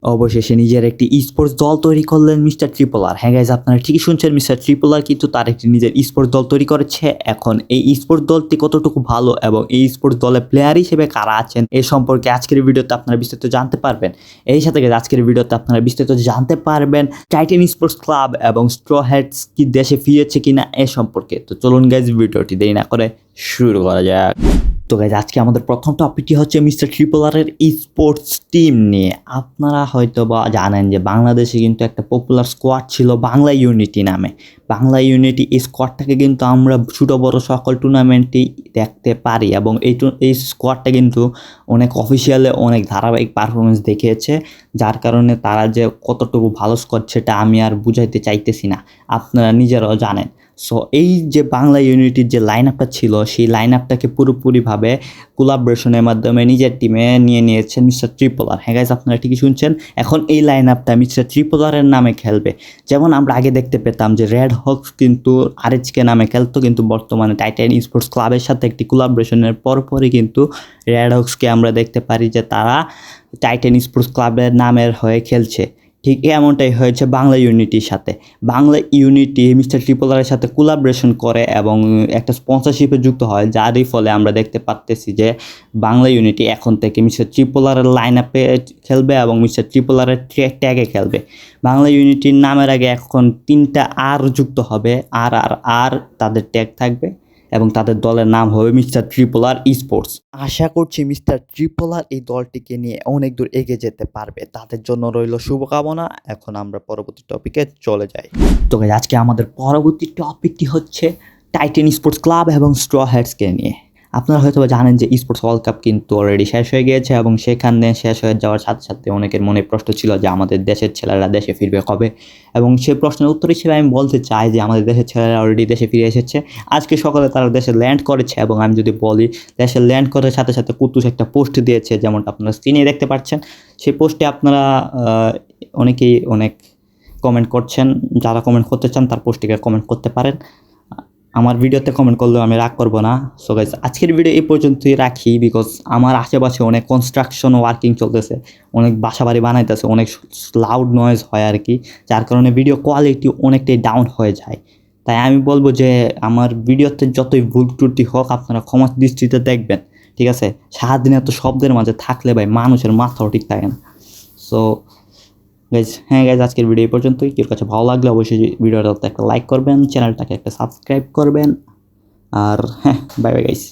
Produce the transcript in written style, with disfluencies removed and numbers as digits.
অবশেষে নিজের একটি স্পোর্টস দল তৈরি করলেন মিস্টার ট্রিপল আর। হ্যাঁ গাইজ, আপনারা ঠিকই শুনছেন, মিস্টার ট্রিপল আর কিন্তু তার একটি নিজের স্পোর্টস দল তৈরি করেছে। এখন এই স্পোর্টস দলটি কতটুকু ভালো এবং এই স্পোর্টস দলের প্লেয়ার হিসেবে কারা আছেন এই সম্পর্কে আজকের ভিডিওতে আপনারা বিস্তারিত জানতে পারবেন। এই সাথে গাইজ, আজকের ভিডিওতে আপনারা বিস্তারিত জানতে পারবেন টাইটান স্পোর্টস ক্লাব এবং স্ট্র হ্যাটস কি দেশে ফিরেছে কিনা এ সম্পর্কে। তো চলুন গাইজ, ভিডিওটি দেরি না করে শুরু করা যাক। তো গাইজ, আজকে আমাদের প্রথম টপিকটি হচ্ছে মিস্টার ট্রিপল আরের স্পোর্টস টিম নিয়ে। আপনারা হয়তো বা জানেন যে বাংলাদেশে কিন্তু একটা পপুলার স্কোয়াড ছিল বাংলা ইউনিটি নামে। বাংলা ইউনিটি এই স্কোয়াডটাকে কিন্তু আমরা ছোটো বড় সকল টুর্নামেন্টেই দেখতে পারি এবং এই স্কোয়াডটা কিন্তু অনেক অফিসিয়ালে অনেক ধারাবাহিক পারফরমেন্স দেখিয়েছে, যার কারণে তারা যে কতটুকু ভালো স্কোয়াড সেটা আমি আর বুঝাইতে চাইতেছি না, আপনারা নিজেরাও জানেন। সো এই যে বাংলা ইউনিটির যে লাইন আপটা ছিল, সেই লাইন আপটাকে পুরোপুরিভাবে কোলাবরেশনের মাধ্যমে নিজের টিমে নিয়ে নিয়েছেন মিস্টার ট্রিপল আর। হ্যাঁ গাইজ, আপনারা ঠিকই শুনছেন, এখন এই লাইন আপটা মিস্টার ট্রিপল আরের নামে খেলবে। যেমন আমরা আগে দেখতে পেতাম যে রেড হকস কিন্তু আরএচকে নামে খেলতো, কিন্তু বর্তমানে টাইটান স্পোর্টস ক্লাবের সাথে একটি কোলাবরেশনের পরপরই কিন্তু রেড হকসকে আমরা দেখতে পারি যে তারা টাইটান স্পোর্টস ক্লাবের নামের হয়ে খেলছে। ঠিক এমনটাই হয়েছে বাংলা ইউনিটির সাথে। বাংলা ইউনিটি মিস্টার ট্রিপল আরের সাথে কোলাবরেশন করে এবং একটা স্পন্সরশিপে যুক্ত হয়, যারই ফলে আমরা দেখতে পাচ্তেছি যে বাংলা ইউনিটি এখন থেকে মিস্টার ট্রিপল আরের লাইন আপে খেলবে এবং মিস্টার ট্রিপল আরের ট্যাগে খেলবে। বাংলা ইউনিটির নামের আগে এখন 3টা আর যুক্ত হবে, আর তাদের ট্যাগ থাকবে এবং তাদের দলের নাম হবে মিস্টার ট্রিপল আর স্পোর্টস। আশা করছি মিস্টার ট্রিপল আর এই দলটিকে নিয়ে অনেক দূর এগিয়ে যেতে পারবে, তাদের জন্য রইল শুভকামনা। এখন আমরা পরবর্তী টপিকে চলে যাই। তো গাইস, আজকে আমাদের পরবর্তী টপিকটি হচ্ছে টাইটান স্পোর্টস ক্লাব এবং স্ট্র হ্যাটসকে নিয়ে। আপনারা হয়তো জানেন যে স্পোর্টস ওয়ার্ল্ড কাপ কিন্তু অলরেডি শেষ হয়ে গিয়েছে এবং সেখানে শেষ হয়ে যাওয়ার সাথে সাথে অনেকের মনে প্রশ্ন ছিল যে আমাদের দেশের ছেলেরা দেশে ফিরবে কবে, এবং সেই প্রশ্নের উত্তর হিসেবে আমি বলতে চাই যে আমাদের দেশের ছেলেরা অলরেডি দেশে ফিরে এসেছে। আজকে সকালে তারা দেশে ল্যান্ড করেছে এবং আমি যদি বলি, দেশে ল্যান্ড করার সাথে সাথে কুতুস একটা পোস্ট দিয়েছে, যেমনটা আপনারা স্ক্রিনে দেখতে পাচ্ছেন। সেই পোস্টে আপনারা অনেকেই অনেক কমেন্ট করছেন, যারা কমেন্ট করতে চান তার পোস্টটিকে কমেন্ট করতে পারেন। আমার ভিডিওতে কমেন্ট করলেও আমি রাগ করবো না। সো গাইস, আজকের ভিডিও এই পর্যন্তই রাখি, বিকজ আমার আশেপাশে অনেক কনস্ট্রাকশন ওয়ার্কিং চলতেছে, অনেক বাসাবাড়ি বানাইতেছে, অনেক লাউড নয়েজ হয় আর কি, যার কারণে ভিডিও কোয়ালিটি অনেকটাই ডাউন হয়ে যায়। তাই আমি বলবো যে আমার ভিডিওতে যতই ভুল ত্রুটি হোক আপনারা ক্ষমা দৃষ্টিতে দেখবেন, ঠিক আছে? সারাদিন এত শব্দের মাঝে থাকলে ভাই মানুষের মাথাও ঠিক থাকে না। সো গাইজ, হ্যাঁ গাইজ, আজকের ভিডিও এই পর্যন্তই। কেউ কাছে ভালো লাগলে অবশ্যই ভিডিওটাতে একটা লাইক করবেন, চ্যানেলটাকে একটা সাবস্ক্রাইব করবেন, আর হ্যাঁ, বাই বাই গাইজ।